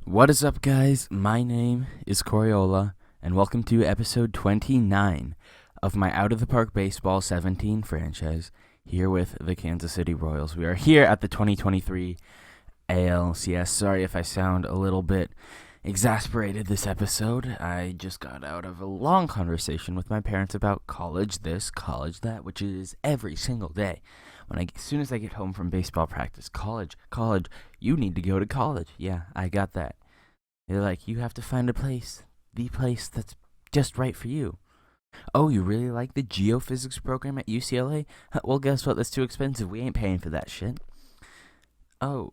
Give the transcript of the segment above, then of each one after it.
What is up, guys? My name is Coriola, and welcome to episode 29 of my Out of the Park Baseball 17 franchise here with the Kansas City Royals. We are here at the 2023 ALCS. Sorry if I sound a little bit exasperated this episode. I just got out of a long conversation with my parents about college this, college that, which is every single day. As soon as I get home from baseball practice, college, you need to go to college. Yeah, I got that. They're like, you have to find the place that's just right for you. Oh, you really like the geophysics program at UCLA? Well, guess what? That's too expensive. We ain't paying for that shit. Oh,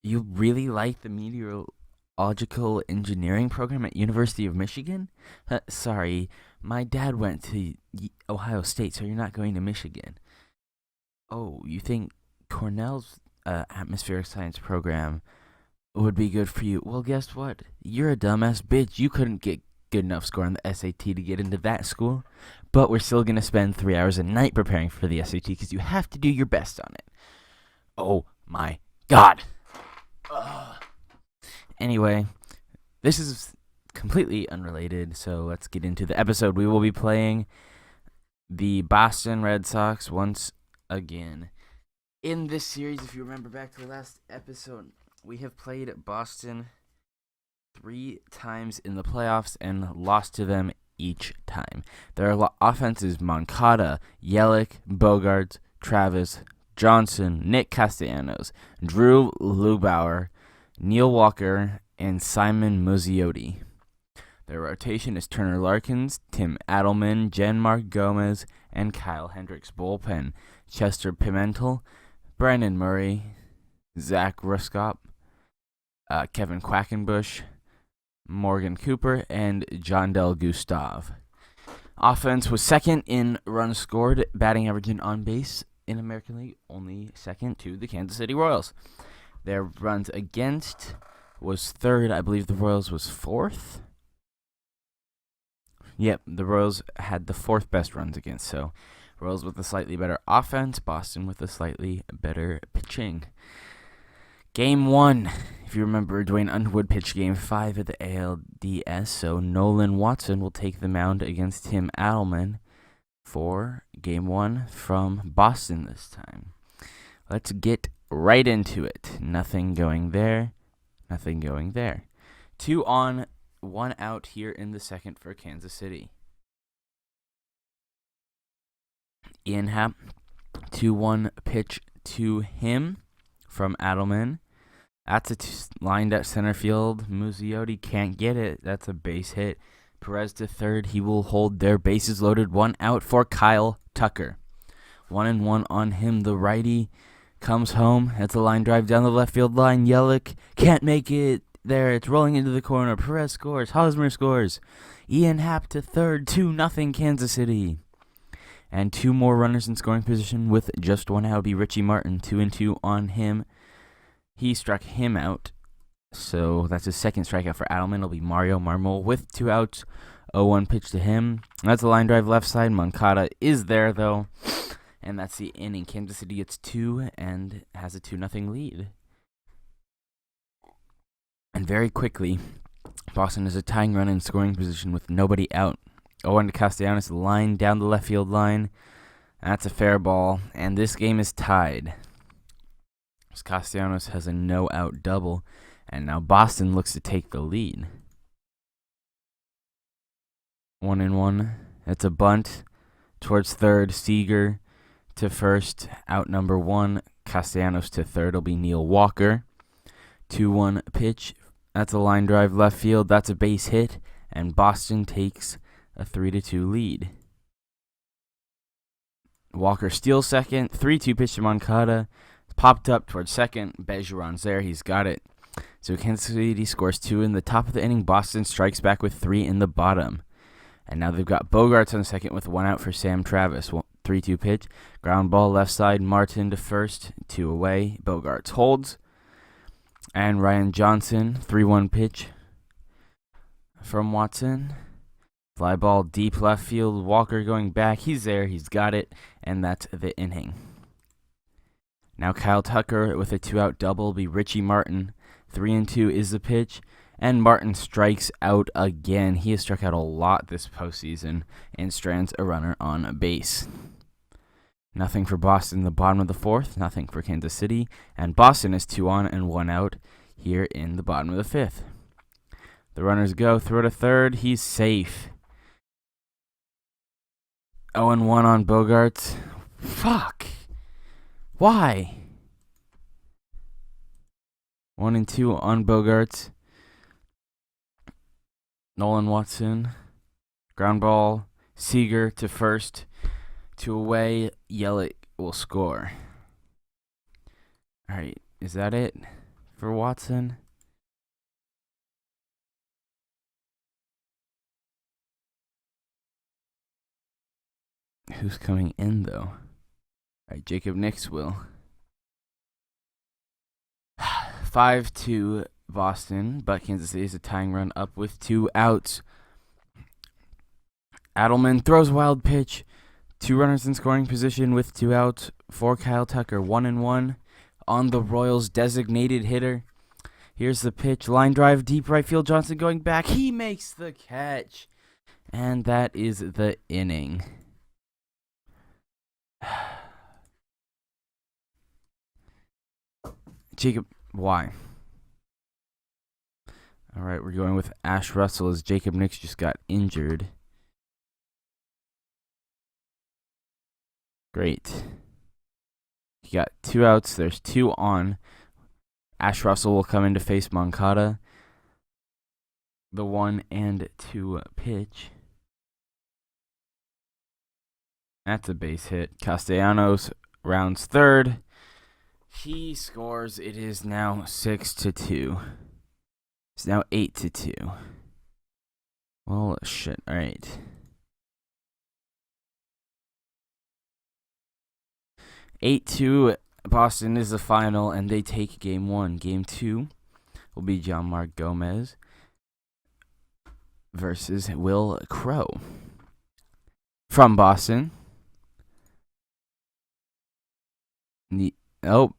you really like the meteorological engineering program at University of Michigan? Sorry, my dad went to Ohio State, so you're not going to Michigan. Oh, you think Cornell's atmospheric science program would be good for you? Well, guess what? You're a dumbass bitch. You couldn't get good enough score on the SAT to get into that school, but we're still going to spend 3 hours a night preparing for the SAT because you have to do your best on it. Oh my god. Anyway, this is completely unrelated, so let's get into the episode. We will be playing the Boston Red Sox once again. In this series, if you remember back to the last episode, we have played Boston 3 times in the playoffs and lost to them each time. Their offense is Moncada, Yelich, Bogaerts, Travis, Johnson, Nick Castellanos, Drew Lubauer, Neil Walker, and Simon Muzziotti. Their rotation is Turner Larkins, Tim Adelman, Janmark Gomez, and Kyle Hendricks. Bullpen, Chester Pimentel, Brandon Murray, Zach Ruskop, Kevin Quackenbush, Morgan Cooper, and John Del Gustave. Offense was second in runs scored, batting average, and on base in American League, only second to the Kansas City Royals. Their runs against was third. I believe the Royals was fourth. Yep, the Royals had the fourth best runs against, so Royals with a slightly better offense, Boston with a slightly better pitching. Game 1, if you remember, Dwayne Underwood pitched Game 5 at the ALDS, so Nolan Watson will take the mound against Tim Adelman for Game 1 from Boston this time. Let's get right into it. Nothing going there. 2 on, 1 out here in the second for Kansas City. Ian Happ, 2-1 pitch to him from Adelman. That's lined at center field. Muzziotti can't get it. That's a base hit. Perez to third. He will hold their bases loaded. 1 out for Kyle Tucker. 1-1 on him. The righty comes home. That's a line drive down the left field line. Yelich can't make it there. It's rolling into the corner. Perez scores. Hosmer scores. Ian Happ to third. 2-0 Kansas City. And 2 more runners in scoring position with just 1 out. It'll be Richie Martin. 2-2 on him. He struck him out. So that's his second strikeout for Adelman. It'll be Mario Marmol with 2 outs. 0-1 pitch to him. That's a line drive left side. Moncada is there, though. And that's the inning. Kansas City gets 2 and has a 2-0 lead. And very quickly, Boston is a tying run in scoring position with nobody out. 0-1 to Castellanos, line down the left field line. That's a fair ball. And this game is tied. Castellanos has a no-out double. And now Boston looks to take the lead. 1-1. It's a bunt towards third. Seager to first. Out number 1. Castellanos to third will be Neil Walker. 2-1 pitch. That's a line drive left field. That's a base hit. And Boston takes a 3-2 lead. Walker steals second. 3-2 pitch to Moncada. Popped up towards second. Bergeron's there. He's got it. So Kansas City scores 2 in the top of the inning. Boston strikes back with 3 in the bottom. And now they've got Bogaerts on second with 1 out for Sam Travis. 3-2 pitch. Ground ball left side. Martin to first. 2 away. Bogaerts holds. And Ryan Johnson. 3-1 pitch from Watson. Fly ball deep left field. Walker going back. He's there. He's got it. And that's the inning. Now Kyle Tucker with a 2-out double will be Richie Martin. 3-2 is the pitch, and Martin strikes out again. He has struck out a lot this postseason and strands a runner on base. Nothing for Boston in the bottom of the fourth, nothing for Kansas City, and Boston is 2 on and 1 out here in the bottom of the fifth. The runners go, throw to third, he's safe. 0-1 on Bogarts. Fuck. Why? 1-2 on Bogarts. Nolan Watson. Ground ball. Seager to first. 2 away. Yelich will score. Alright, is that it for Watson? Who's coming in, though? Alright, Jacob Nix will. 5-2 Boston, but Kansas City is a tying run up with 2 outs. Adelman throws a wild pitch. 2 runners in scoring position with 2 outs for Kyle Tucker. 1-1 on the Royals' designated hitter. Here's the pitch. Line drive, deep right field. Johnson going back. He makes the catch. And that is the inning. Jacob, why? All right, we're going with Ash Russell as Jacob Nix just got injured. Great. He got 2 outs. There's 2 on. Ash Russell will come in to face Moncada. The 1-2 pitch. That's a base hit. Castellanos rounds third. He scores. It is now 6-2. It's now 8-2. Well, shit. All right. 8-2. Boston is the final, and they take game 1. Game 2 will be John Mark Gomez versus Will Crow. From Boston.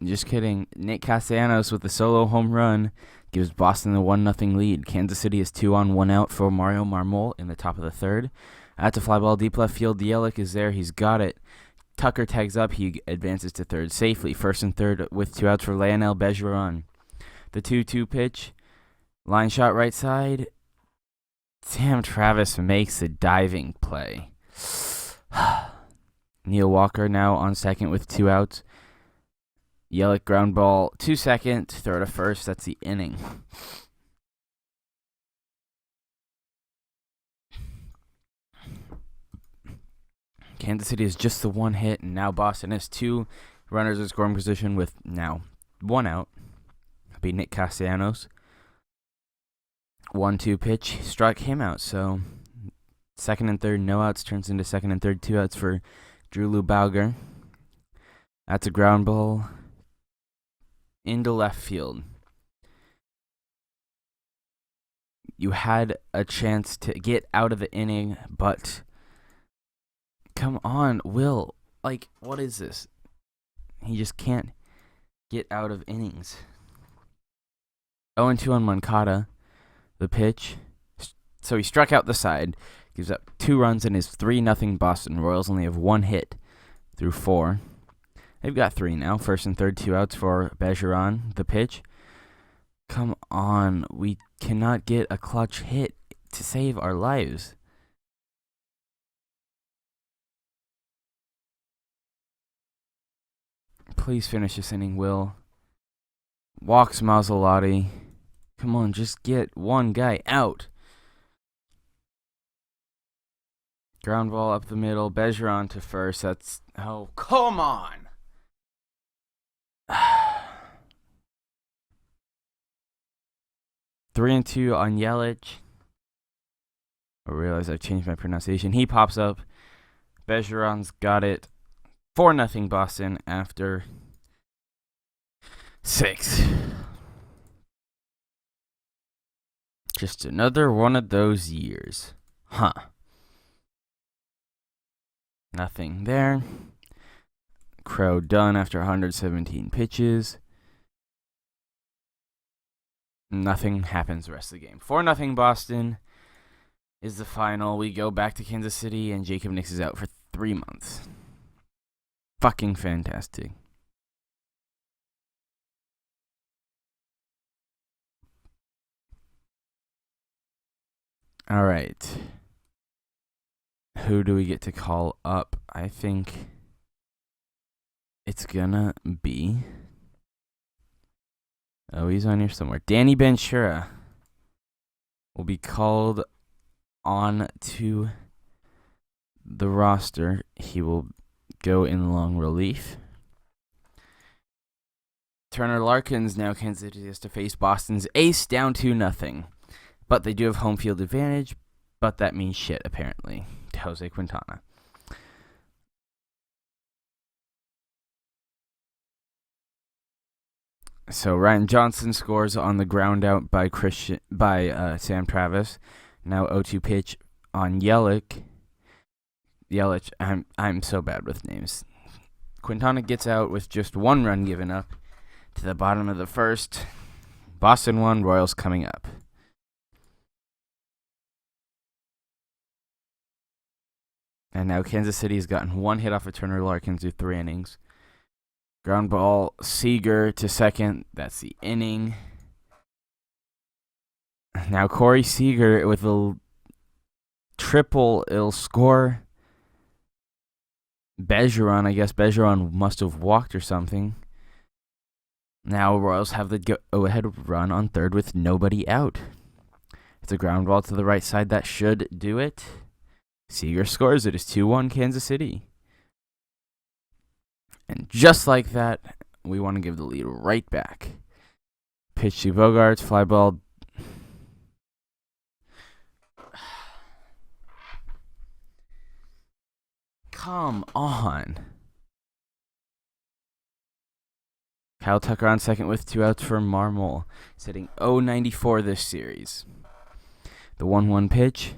Just kidding. Nick Castellanos with a solo home run gives Boston the 1-0 lead. Kansas City is 2 on 1 out for Mario Marmol in the top of the third. That's a fly ball deep left field. Yelich is there. He's got it. Tucker tags up. He advances to third safely. First and third with 2 outs for Leonel Bergeron. The 2-2 pitch. Line shot right side. Sam Travis makes a diving play. Neil Walker now on second with 2 outs. Yelich ground ball to second, throw to first. That's the inning. Kansas City is just the 1 hit, and now Boston has 2 runners in scoring position with now 1 out. That'll be Nick Castellanos. 1-2 pitch struck him out, so second and third, no outs, turns into second and third, 2 outs for Drew Lubauger. That's a ground ball into left field. You had a chance to get out of the inning, but come on, Will. Like, what is this? He just can't get out of innings. 0-2 on Moncada. The pitch. So he struck out the side. Gives up 2 runs and is 3-0 Boston. Royals only have 1 hit through 4. They've got 3 now. First and third, 2 outs for Bergeron. The pitch. Come on. We cannot get a clutch hit to save our lives. Please finish this inning, Will. Walks Maserati. Come on, just get one guy out. Ground ball up the middle. Bergeron to first. That's... Oh, come on. 3-2 on Yelich. I realize I've changed my pronunciation. He pops up. Bergeron's got it. 4-0 Boston after 6. Just another one of those years. Huh. Nothing there. Crow done after 117 pitches. Nothing happens the rest of the game. 4-0 Boston is the final. We go back to Kansas City, and Jacob Nix is out for 3 months. Fucking fantastic. All right. Who do we get to call up? I think it's gonna be... Oh, he's on here somewhere. Danny Benchura will be called on to the roster. He will go in long relief. Turner Larkins, now Kansas City has to face Boston's ace, down 2-0. But they do have home field advantage, but that means shit, apparently, to Jose Quintana. So Ryan Johnson scores on the ground out by Sam Travis. Now 0-2 pitch on Yelich. I'm so bad with names. Quintana gets out with just 1 run given up to the bottom of the first. Boston 1, Royals coming up. And now Kansas City has gotten 1 hit off of Turner Larkins through 3 innings. Ground ball, Seager to second. That's the inning. Now Corey Seager with a triple. It'll score Bergeron. I guess Bergeron must have walked or something. Now Royals have the go-ahead run on third with nobody out. It's a ground ball to the right side. That should do it. Seager scores. It is 2-1 Kansas City. And just like that, we want to give the lead right back. Pitch to Bogarts, fly ball. Come on. Kyle Tucker on second with 2 outs for Marmol. He's hitting .094 this series. The 1-1 pitch.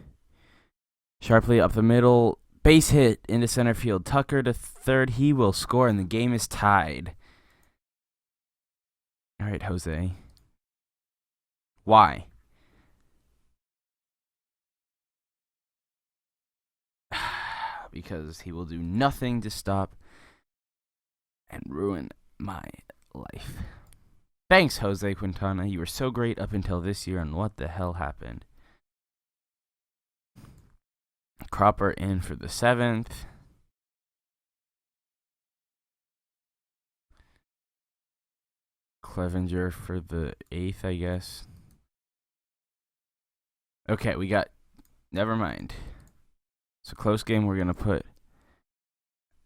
Sharply up the middle. Base hit into center field. Tucker to third. He will score, and the game is tied. All right, Jose. Why? Because he will do nothing to stop and ruin my life. Thanks, Jose Quintana. You were so great up until this year, and what the hell happened? Cropper in for the 7th. Clevenger for the 8th, I guess. Okay, we got... Never mind. It's a close game. We're going to put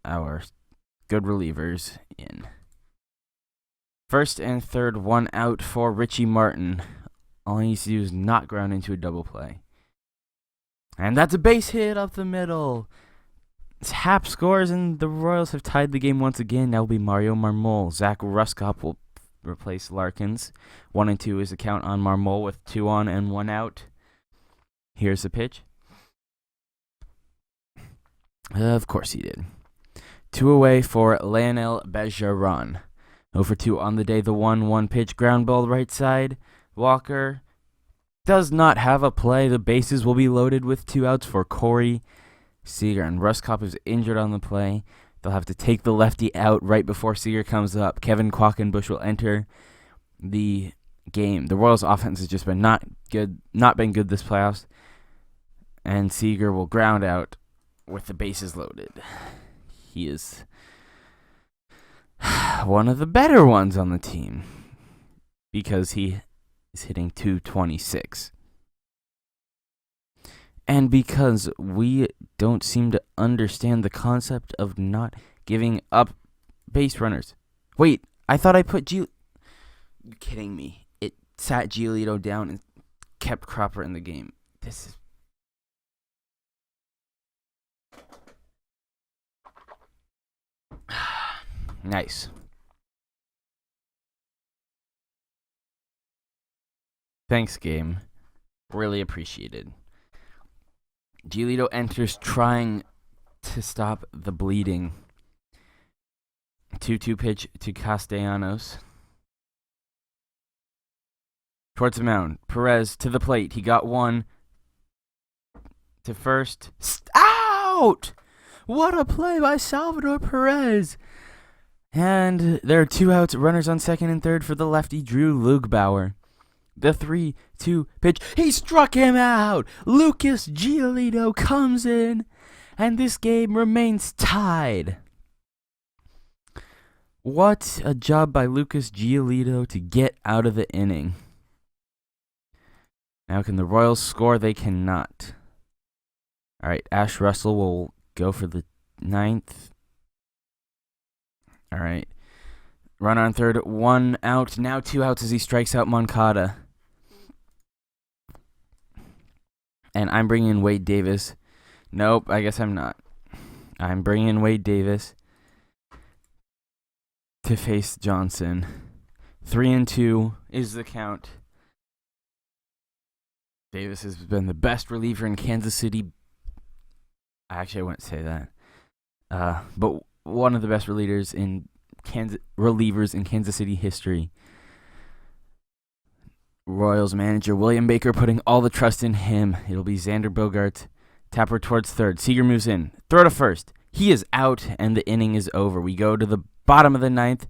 our good relievers in. First and third, 1 out for Richie Martin. All he needs to do is not ground into a double play. And that's a base hit up the middle. Happ scores, and the Royals have tied the game once again. That will be Mario Marmol. Zach Ruskop will replace Larkins. 1 and 2 is the count on Marmol with 2 on and 1 out. Here's the pitch. Of course he did. 2 away for Lionel Bergeron. 0 for 2 on the day. The 1-1 pitch. Ground ball right side. Walker does not have a play. The bases will be loaded with 2 outs for Corey Seager. And Ruskop is injured on the play. They'll have to take the lefty out right before Seager comes up. Kevin Quackenbush will enter the game. The Royals' offense has just been not been good this playoffs. And Seager will ground out with the bases loaded. He is one of the better ones on the team because he is hitting .226. And because we don't seem to understand the concept of not giving up base runners. Wait, I thought I put You're kidding me. It sat Giolito down and kept Cropper in the game. This is... Nice. Thanks, game. Really appreciated. Giolito enters trying to stop the bleeding. 2-2 pitch to Castellanos. Towards the mound. Perez to the plate. He got one. To first. Out! What a play by Salvador Perez. And there are 2 outs. Runners on second and third for the lefty, Drew Lugbauer. The 3-2 pitch. He struck him out. Lucas Giolito comes in. And this game remains tied. What a job by Lucas Giolito to get out of the inning. Now can the Royals score? They cannot. All right, Ash Russell will go for the 9th. All right. Runner on third, 1 out. Now 2 outs as he strikes out Moncada. And I'm bringing in Wade Davis. Nope, I guess I'm not. I'm bringing in Wade Davis to face Johnson. 3-2 is the count. Davis has been the best reliever in Kansas City. Actually, I wouldn't say that. But one of the best relievers in Kansas City history. Royals manager William Baker putting all the trust in him. It'll be Xander Bogaerts. Tapper towards third. Seager moves in. Throw to first. He is out, and the inning is over. We go to the bottom of the 9th,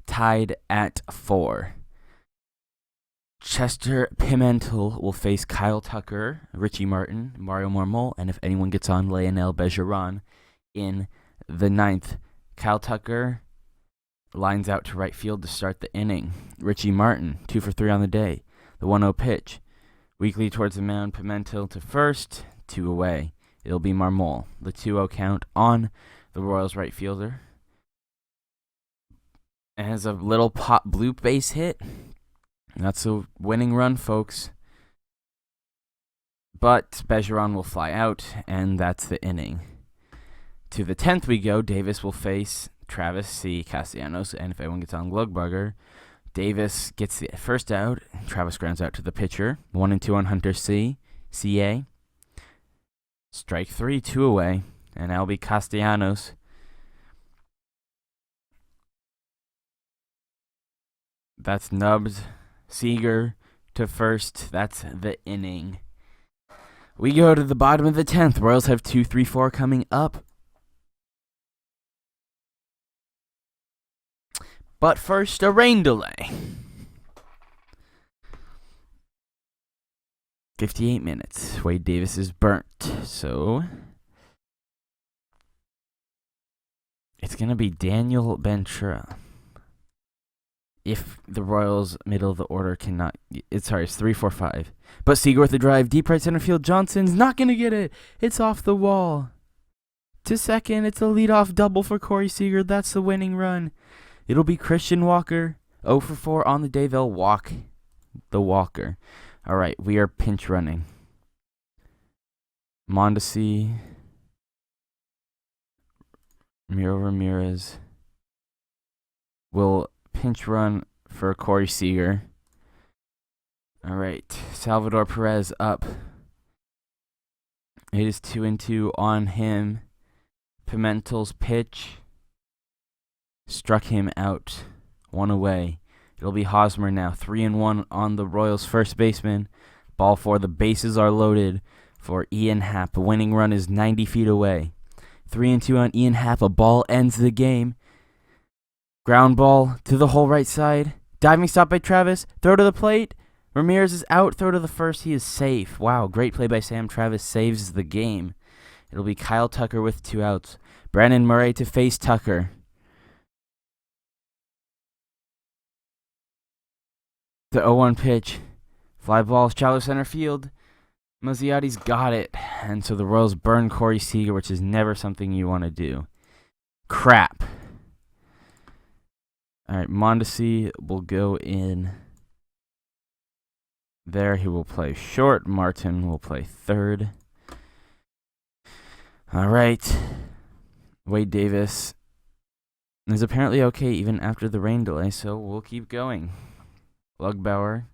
tied at 4. Chester Pimentel will face Kyle Tucker, Richie Martin, Mario Marmol, and if anyone gets on, Leonel Bergeron in the 9th. Kyle Tucker lines out to right field to start the inning. Richie Martin, 2 for 3 on the day. The 1-0 pitch. Weakly towards the mound, Pimentel to first, 2 away. It'll be Marmol. The 2-0 count on the Royals right fielder. And has a little pop blue base hit. That's a winning run, folks. But Bergeron will fly out, and that's the inning. To the 10th we go. Davis will face Travis C. Castellanos, and if anyone gets on Glugbarger, Davis gets the first out. Travis grounds out to the pitcher. 1-2 on Hunter CA. Strike 3, 2 away, and that'll be Castellanos. That's nubbed. Seager to first. That's the inning. We go to the bottom of the 10th. Royals have 2, 3, 4 coming up. But first, a rain delay. 58 minutes. Wade Davis is burnt, so it's going to be Daniel Ventura. If the Royals' middle of the order cannot... It's 3-4-5. But Seager with the drive. Deep right center field. Johnson's not going to get it. It's off the wall. To second. It's a leadoff double for Corey Seager. That's the winning run. It'll be Christian Walker. 0 for 4 on the day. They'll walk the Walker. All right. We are pinch running. Mondesi. Miro Ramirez will pinch run for Corey Seager. All right. Salvador Perez up. It is 2-2 on him. Pimentel's pitch struck him out. 1 away. It'll be Hosmer now. 3-1 on the Royals' first baseman. Ball 4. The bases are loaded for Ian Happ. The winning run is 90 feet away. 3-2 on Ian Happ. A ball ends the game. Ground ball to the hole right side. Diving stop by Travis. Throw to the plate. Ramirez is out. Throw to the first. He is safe. Wow, great play by Sam. Travis saves the game. It'll be Kyle Tucker with 2 outs. Brandon Murray to face Tucker. The 0-1 pitch. Fly ball, shallow center field. Mazziotti's got it. And so the Royals burn Corey Seager, which is never something you want to do. Crap. All right, Mondesi will go in there. He will play short. Martin will play third. All right. Wade Davis is apparently okay even after the rain delay, so we'll keep going. Lugbauer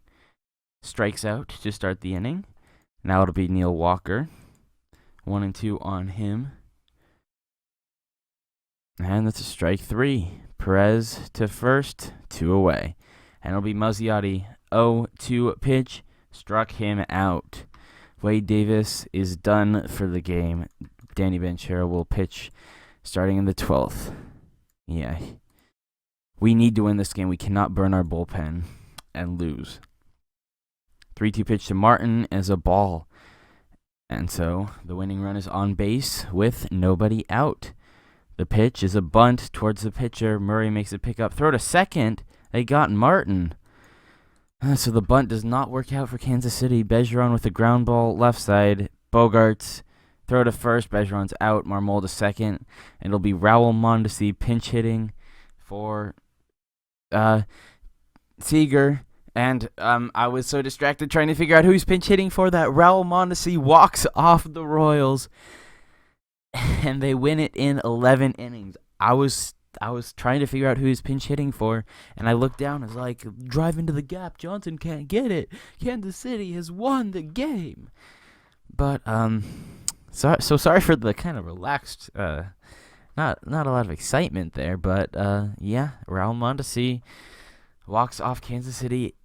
strikes out to start the inning. Now it'll be Neil Walker. 1-2 on him. And that's a strike 3. Perez to first, 2 away. And it'll be Mazziotti 0-2 pitch struck him out. Wade Davis is done for the game. Danny Benchero will pitch starting in the 12th. Yeah. We need to win this game. We cannot burn our bullpen and lose. 3-2 pitch to Martin as a ball. And so the winning run is on base with nobody out. The pitch is a bunt towards the pitcher. Murray makes a pickup. Throw to second. They got Martin. So the bunt does not work out for Kansas City. Bergeron with a ground ball left side. Bogarts throw to first. Bergeron's out. Marmol to second. And it'll be Raul Mondesi pinch hitting for Seager. And I was so distracted trying to figure out who he's pinch hitting for that Raul Mondesi walks off the Royals. And they win it in 11 innings. I was trying to figure out who he's pinch hitting for, and I looked down and was like, drive into the gap. Johnson can't get it. Kansas City has won the game. But so sorry for the kind of relaxed, not a lot of excitement there. But yeah, Raul Mondesi walks off Kansas City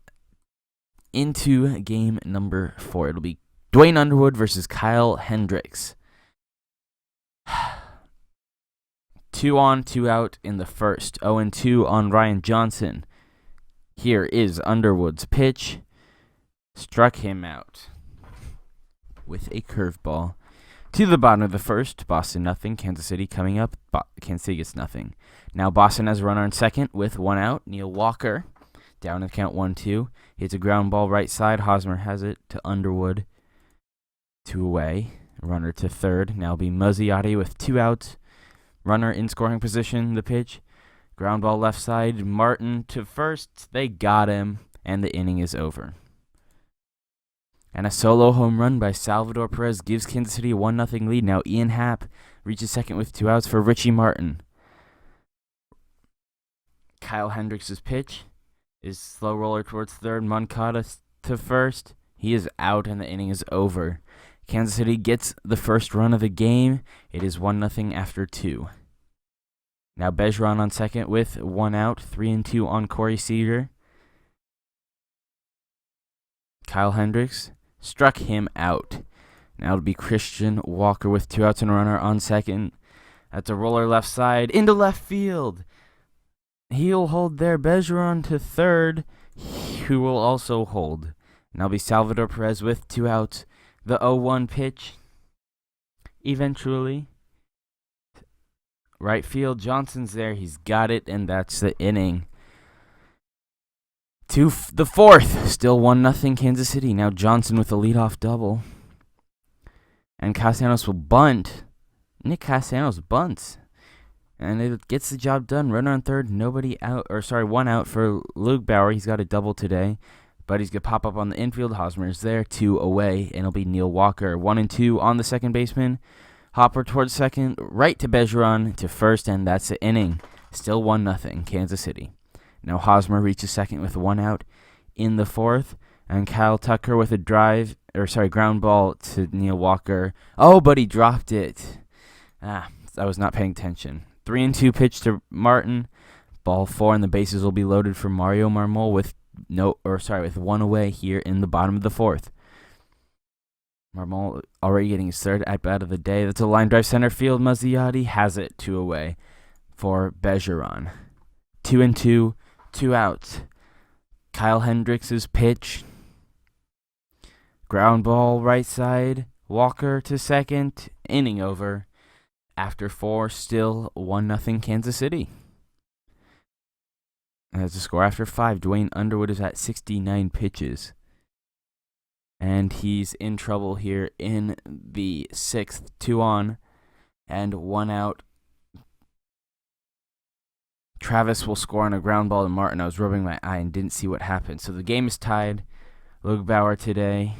into game number 4. It'll be Dwayne Underwood versus Kyle Hendricks. 2 on, 2 out in the first. 0-2 on Ryan Johnson. Here is Underwood's pitch. Struck him out with a curveball. To the bottom of the first. Boston nothing. Kansas City coming up. Kansas City gets nothing. Now Boston has a runner on second with 1 out. Neil Walker down to count 1-2. Hits a ground ball right side. Hosmer has it to Underwood. 2 away. Runner to third. Now be Muzziotti with 2 outs. Runner in scoring position. The pitch. Ground ball left side. Martin to first. They got him. And the inning is over. And a solo home run by Salvador Perez gives Kansas City a 1-0 lead. Now Ian Happ reaches second with 2 outs for Richie Martin. Kyle Hendricks' pitch is slow roller towards third. Moncada to first. He is out and the inning is over. Kansas City gets the first run of the game. It is 1-0 after 2. Now Bergeron on second with 1 out. 3-2 on Corey Seager. Kyle Hendricks struck him out. Now it'll be Christian Walker with 2 outs and a runner on second. That's a roller left side into left field. He'll hold there. Bergeron to third, who will also hold. Now it'll be Salvador Perez with 2 outs. The 0-1 pitch. Eventually. Right field. Johnson's there. He's got it, and that's the inning. To the fourth. Still 1-0 Kansas City. Now Johnson with a leadoff double. And Castellanos will bunt. Nick Castellanos bunts. And it gets the job done. Runner on third. 1 out for Luke Bauer. He's got a double today. But he's going to pop up on the infield. Hosmer is there. 2 away. And it'll be Neil Walker. 1-2 on the second baseman. Hopper towards second. Right to Bergeron to first. And that's the inning. Still 1-0 Kansas City. Now Hosmer reaches second with 1 out in the fourth. And Kyle Tucker with a ground ball to Neil Walker. Oh, but he dropped it. I was not paying attention. 3-2 pitch to Martin. Ball 4 and the bases will be loaded for Mario Marmol with 1 away here in the bottom of the fourth. Marmol already getting his third at-bat of the day. That's a line drive center field. Muzziotti has it. 2 away for Bergeron. 2-2, 2 outs. Kyle Hendricks' pitch. Ground ball right side. Walker to second. Inning over. After 4, still 1-0 Kansas City. As a score after 5, Dwayne Underwood is at 69 pitches. And he's in trouble here in the 6th. 2 on and 1 out. Travis will score on a ground ball to Martin. I was rubbing my eye and didn't see what happened. So the game is tied. Luke Bauer today,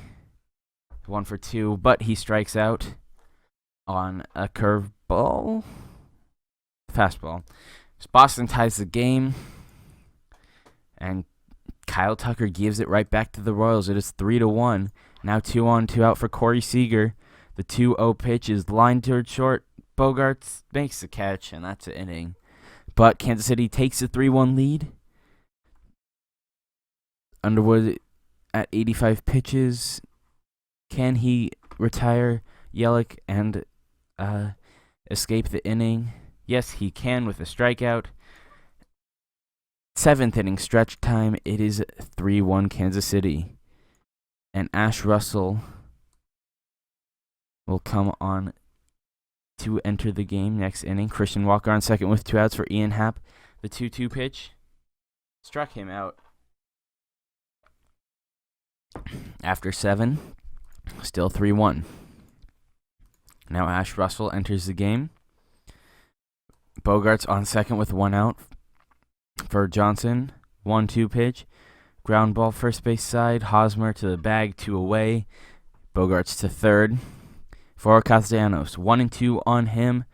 1 for 2, but he strikes out on a curveball. Fastball. So Boston ties the game. And Kyle Tucker gives it right back to the Royals. It is 3-1. Now 2 on, 2 out for Corey Seager. The 2-0 pitch is lined toward short. Bogarts makes the catch, and that's the inning. But Kansas City takes a 3-1 lead. Underwood at 85 pitches. Can he retire Yelich and escape the inning? Yes, he can with a strikeout. 7th inning stretch time. It is 3-1 Kansas City. And Ash Russell will come on to enter the game next inning. Christian Walker on second with 2 outs for Ian Happ. The 2-2 pitch struck him out. After 7, still 3-1. Now Ash Russell enters the game. Bogarts on second with 1 out for Johnson. 1-2 pitch. Ground ball first base side. Hosmer to the bag, 2 away. Bogarts to third for Castellanos. 1-2 on him.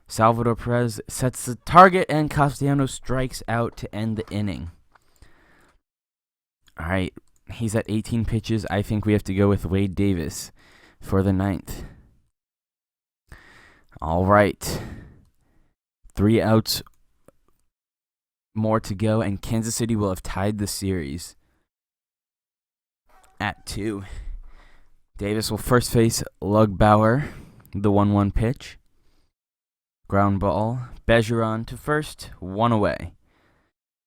Salvador Perez sets the target, and Castellanos strikes out to end the inning. All right, he's at 18 pitches. I think we have to go with Wade Davis for the 9th. All right. 3 outs more to go, and Kansas City will have tied the series at 2. Davis will first face Lugbauer, the 1-1 pitch. Ground ball. Bergeron to first, 1 away.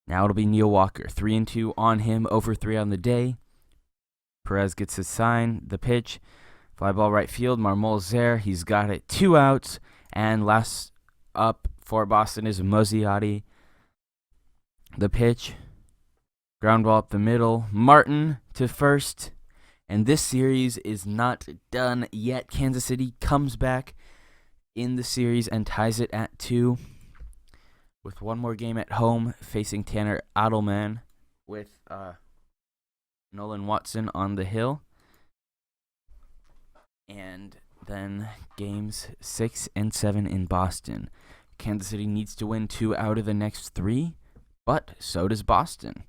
Now it'll be Neil Walker. 3-2 on him, over 3 on the day. Perez gets his sign. The pitch. Fly ball right field. Marmol's there. He's got it. 2 outs. And last up for Boston is Moziati. The pitch. Ground ball up the middle. Martin to first. And this series is not done yet. Kansas City comes back in the series and ties it at 2. With one more game at home, facing Tanner Adelman with Nolan Watson on the hill. And then games 6 and 7 in Boston. Kansas City needs to win 2 out of the next 3, but so does Boston.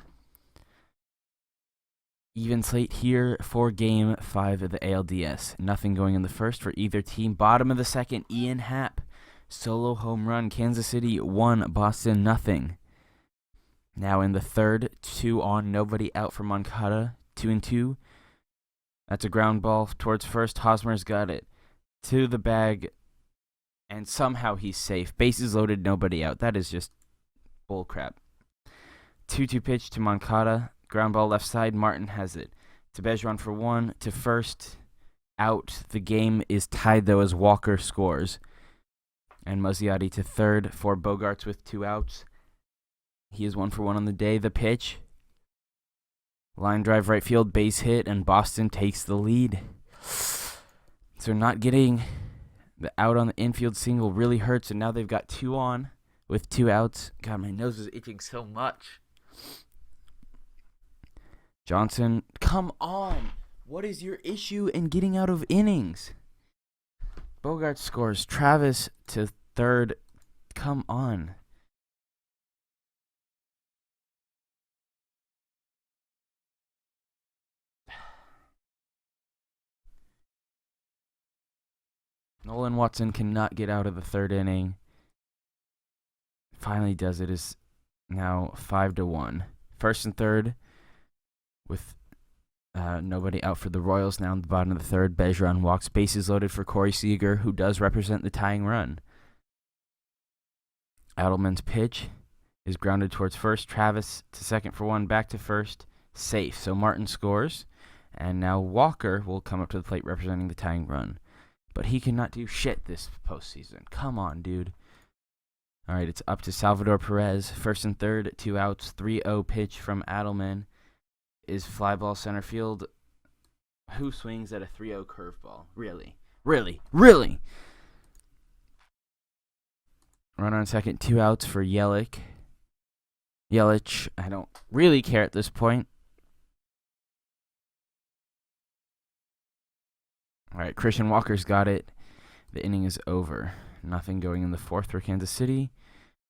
Even slate here for Game 5 of the ALDS. Nothing going in the first for either team. Bottom of the second, Ian Happ. Solo home run. Kansas City 1, Boston nothing. Now in the third, 2 on, nobody out for Moncada. 2-2. That's a ground ball towards first. Hosmer's got it to the bag, and somehow he's safe. Bases loaded, nobody out. That is just bullcrap. 2-2 pitch to Moncada. Ground ball left side. Martin has it to Bergeron for 1, to first. Out. The game is tied, though, as Walker scores. And Moziati to third for Bogarts with 2 outs. He is 1 for 1 on the day. The pitch. Line drive right field, base hit, and Boston takes the lead. So not getting the out on the infield single really hurts, and now they've got 2 on with 2 outs. God, my nose is itching so much. Johnson, come on. What is your issue in getting out of innings? Bogart scores. Travis to third. Come on. Nolan Watson cannot get out of the 3rd inning. Finally does it. Is now 5-1. First and third with nobody out for the Royals. Now in the bottom of the 3rd, Bergeron walks. Bases loaded for Corey Seager, who does represent the tying run. Adelman's pitch is grounded towards first. Travis to second for 1, back to first. Safe. So Martin scores. And now Walker will come up to the plate representing the tying run. But he cannot do shit this postseason. Come on, dude. All right, it's up to Salvador Perez. First and third, 2 outs. 3-0 pitch from Adelman is fly ball center field. Who swings at a 3-0 curveball? Really? Runner on second, 2 outs for Yelich. I don't really care at this point. All right, Christian Walker's got it. The inning is over. Nothing going in the 4th for Kansas City.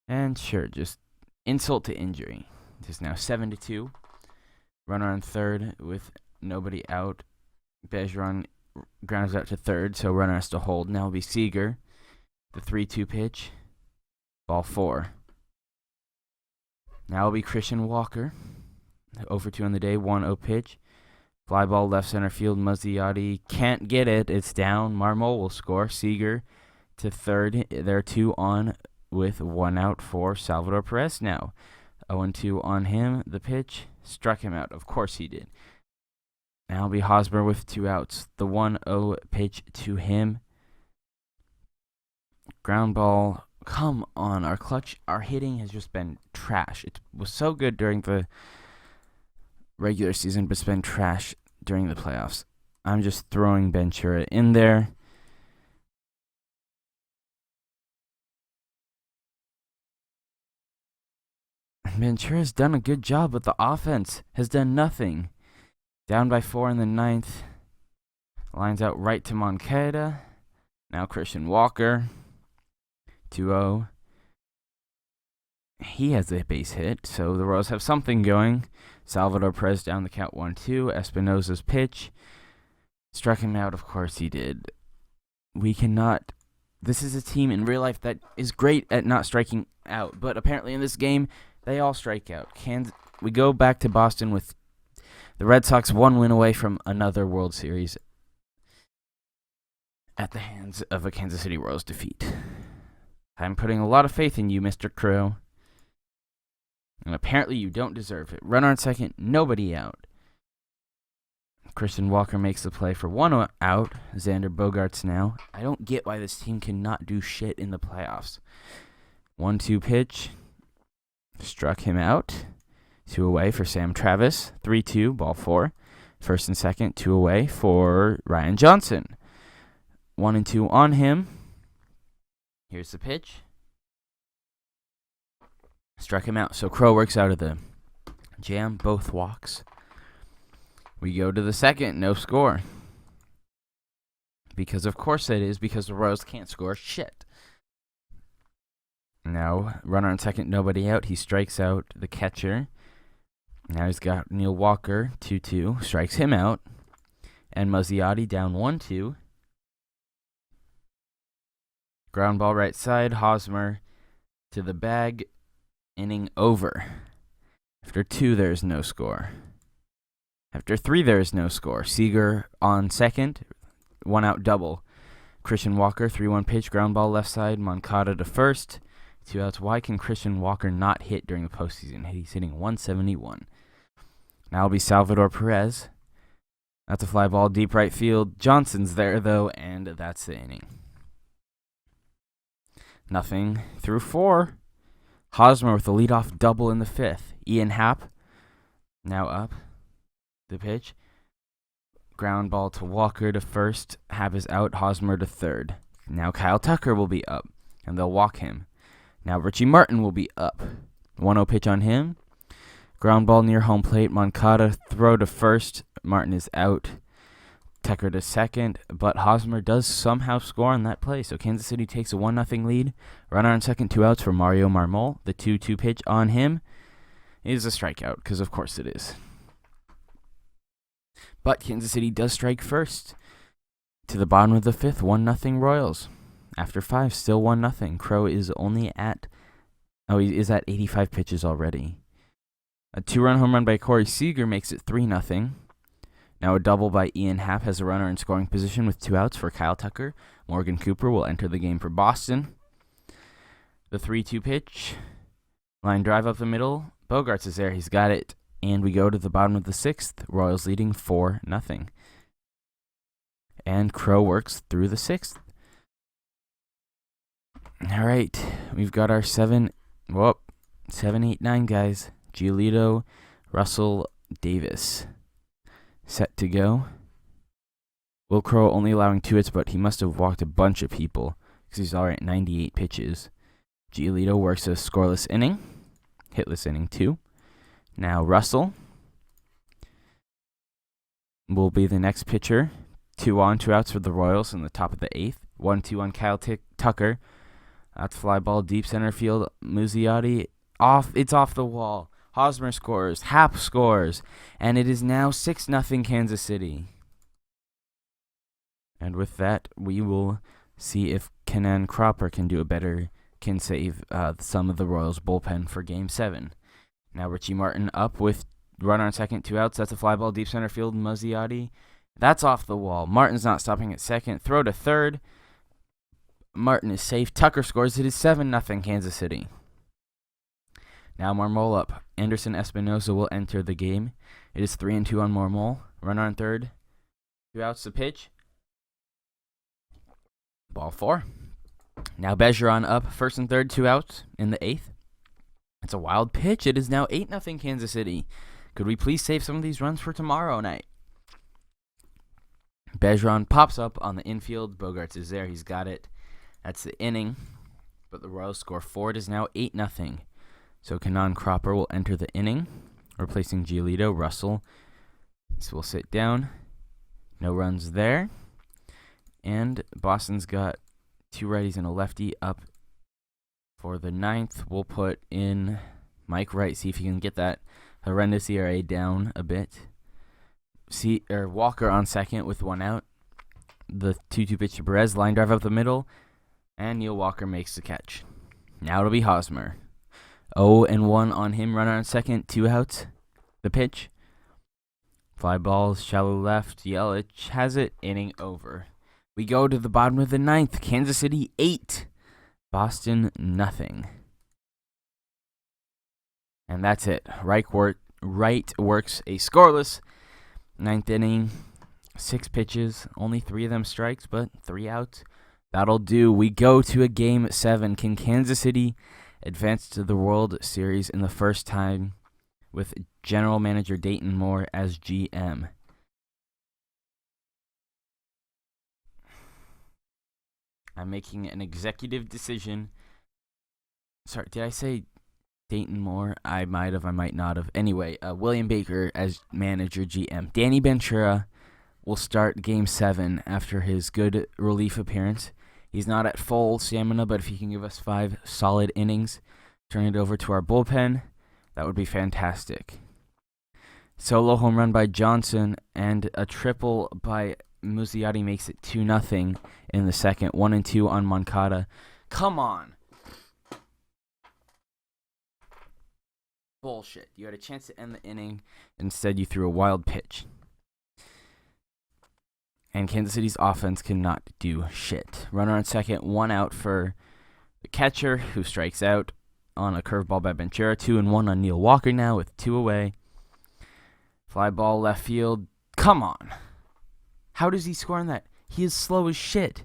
And sure, just insult to injury. It is now 7-2. Runner on third with nobody out. Bergeron grounds out to third, so runner has to hold. Now will be Seager. The 3-2 pitch. Ball 4. Now will be Christian Walker. 0 for 2 on the day, 1-0 pitch. Fly ball left center field. Muzziotti can't get it. It's down. Marmol will score. Seager to third. They're 2 on with 1 out for Salvador Perez now. 0-2 on him. The pitch struck him out. Of course he did. Now it'll be Hosmer with 2 outs. The 1-0 pitch to him. Ground ball. Come on. Our hitting has just been trash. It was so good during the regular season, but it's been trash during the playoffs. I'm just throwing Ventura in there. Ventura's done a good job, but the offense has done nothing. Down by 4 in the 9th. Lines out right to Moncada. Now Christian Walker. 2-0. He has a base hit, so the Royals have something going. Salvador Perez down the count 1-2. Espinosa's pitch. Struck him out, of course he did. We cannot... This is a team in real life that is great at not striking out, but apparently in this game, they all strike out. We go back to Boston with the Red Sox 1 win away from another World Series at the hands of a Kansas City Royals defeat. I'm putting a lot of faith in you, Mr. Crow. And apparently you don't deserve it. Runner on second, nobody out. Christian Walker makes the play for 1 out. Xander Bogaerts now. I don't get why this team cannot do shit in the playoffs. 1-2 pitch. Struck him out. 2 away for Sam Travis. 3-2, ball 4. First and second, 2 away for Ryan Johnson. 1-2 on him. Here's the pitch. Struck him out. So Crow works out of the jam. Both walks. We go to the second. No score. Because of course it is. Because the Royals can't score shit. Now, runner on second. Nobody out. He strikes out the catcher. Now he's got Neil Walker. 2-2. Strikes him out. And Muzziotti down 1-2. Ground ball right side. Hosmer to the bag. Inning over. After 2, there is no score. After 3, there is no score. Seager on second. 1 out double. Christian Walker, 3-1 pitch. Ground ball left side. Moncada to first. 2 outs. Why can Christian Walker not hit during the postseason? He's hitting 171. Now it'll be Salvador Perez. That's a fly ball deep right field. Johnson's there, though, and that's the inning. Nothing through 4. Hosmer with the leadoff double in the 5th. Ian Happ now up. The pitch. Ground ball to Walker to first. Happ is out. Hosmer to third. Now Kyle Tucker will be up, and they'll walk him. Now Richie Martin will be up. 1-0 pitch on him. Ground ball near home plate. Moncada throw to first. Martin is out. Tucker to second, but Hosmer does somehow score on that play. So Kansas City takes a 1-0 lead. Runner on second, 2 outs for Mario Marmol. The 2-2 pitch on him is a strikeout, because of course it is. But Kansas City does strike first. To the bottom of the 5th, 1-0 Royals. After 5, still 1-0. Crow is only at... he is at 85 pitches already. A 2-run home run by Corey Seager makes it 3-0. Now a double by Ian Happ has a runner in scoring position with 2 outs for Kyle Tucker. Morgan Cooper will enter the game for Boston. The 3-2 pitch. Line drive up the middle. Bogaerts is there. He's got it. And we go to the bottom of the 6th. Royals leading 4-0. And Crow works through the 6th. All right. We've got our 7, 8, 9 guys. Giolito, Russell, Davis. Set to go. Will Crow only allowing 2 hits, but he must have walked a bunch of people because he's already at 98 pitches. Giolito works a scoreless inning. Hitless inning 2. Now Russell will be the next pitcher. 2 on, 2 outs for the Royals in the top of the 8th. 1-2 on Kyle Tucker. That's fly ball deep center field. Muzziotti off. It's off the wall. Hosmer scores. Happ scores. And it is now 6-0 Kansas City. And with that, we will see if Kenan Cropper can save some of the Royals bullpen for Game 7. Now Richie Martin up with Runner on second, 2 outs. That's a fly ball deep center field. Muzziotti. That's off the wall. Martin's not stopping at second. Throw to third. Martin is safe. Tucker scores. It is 7-0 Kansas City. Now Marmol up. Anderson Espinosa will enter the game. It is 3-2 on Marmol. Runner on third. 2 outs to pitch. Ball 4. Now Bergeron up. First and third, 2 outs in the 8th. It's a wild pitch. It is now 8-0 Kansas City. Could we please save some of these runs for tomorrow night? Bergeron pops up on the infield. Bogarts is there. He's got it. That's the inning. But the Royals score 4. It is now 8-0. So Kanan Cropper will enter the inning, replacing Giolito. Russell will sit down. No runs there. And Boston's got 2 righties and a lefty up for the 9th. We'll put in Mike Wright, see if he can get that horrendous ERA down a bit. Walker on second with 1 out. The 2-2 pitch to Perez, line drive up the middle, and Neil Walker makes the catch. Now it'll be Hosmer. 0-1 on him, runner on second, 2 outs. The pitch. Fly balls, shallow left, Yelich has it, inning over. We go to the bottom of the 9th. Kansas City 8, Boston nothing. And that's it. Wright works a scoreless 9th inning. 6 pitches, only 3 of them strikes, but 3 outs. That'll do. We go to a Game 7. Can Kansas City advance to the World Series in the first time with General Manager Dayton Moore as GM? I'm making an executive decision. Sorry, did I say Dayton Moore? I might have, I might not have. Anyway, William Baker as manager GM. Danny Ventura will start Game 7 after his good relief appearance. He's not at full stamina, but if he can give us 5 solid innings, turn it over to our bullpen, that would be fantastic. Solo home run by Johnson and a triple by Muzziotti makes it 2-0 in the second. 1-2 on Moncada. Come on. Bullshit. You had a chance to end the inning. Instead, you threw a wild pitch. And Kansas City's offense cannot do shit. Runner on second, 1 out for the catcher, who strikes out on a curveball by Ventura. 2-1 on Neil Walker now with 2 away. Fly ball left field. Come on. How does he score on that? He is slow as shit.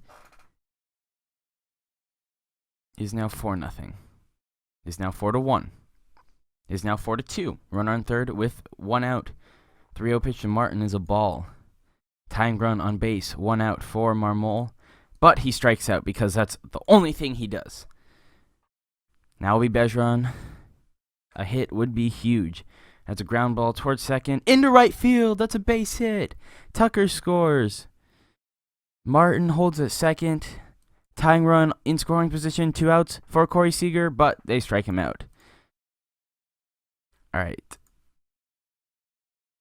Is now 4-0. Is now 4-1. Is now 4-2. Runner on third with 1 out. 3-0 pitch to Martin is a ball. Tying run on base. 1 out for Marmol. But he strikes out because that's the only thing he does. Now will be Bergeron. A hit would be huge. That's a ground ball towards second. Into right field. That's a base hit. Tucker scores. Martin holds at second. Tying run in scoring position. 2 outs for Corey Seager, but they strike him out. All right.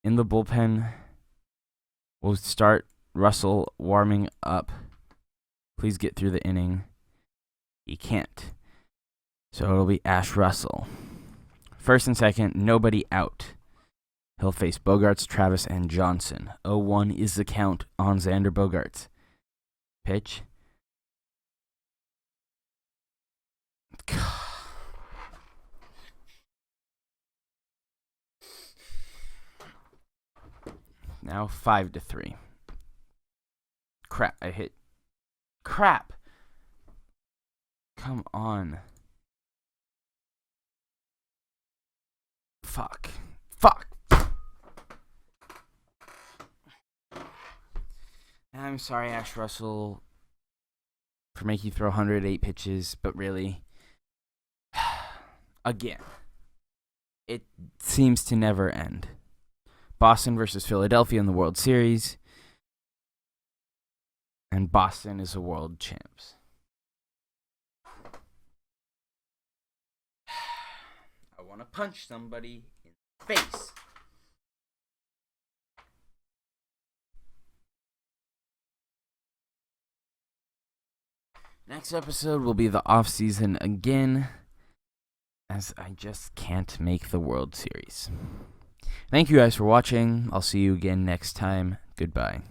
In the bullpen, we'll start Russell warming up. Please get through the inning. He can't. So it'll be Ash Russell. First and second, nobody out. He'll face Bogarts, Travis, and Johnson. 0-1 is the count on Xander Bogarts. Pitch. Now 5-3. Crap, I hit. Crap. Come on. Fuck. I'm sorry, Ash Russell, for making you throw 108 pitches, but really, again, it seems to never end. Boston versus Philadelphia in the World Series, and Boston is the world champs. I want to punch somebody in the face. Next episode will be the off-season again, as I just can't make the World Series. Thank you guys for watching. I'll see you again next time. Goodbye.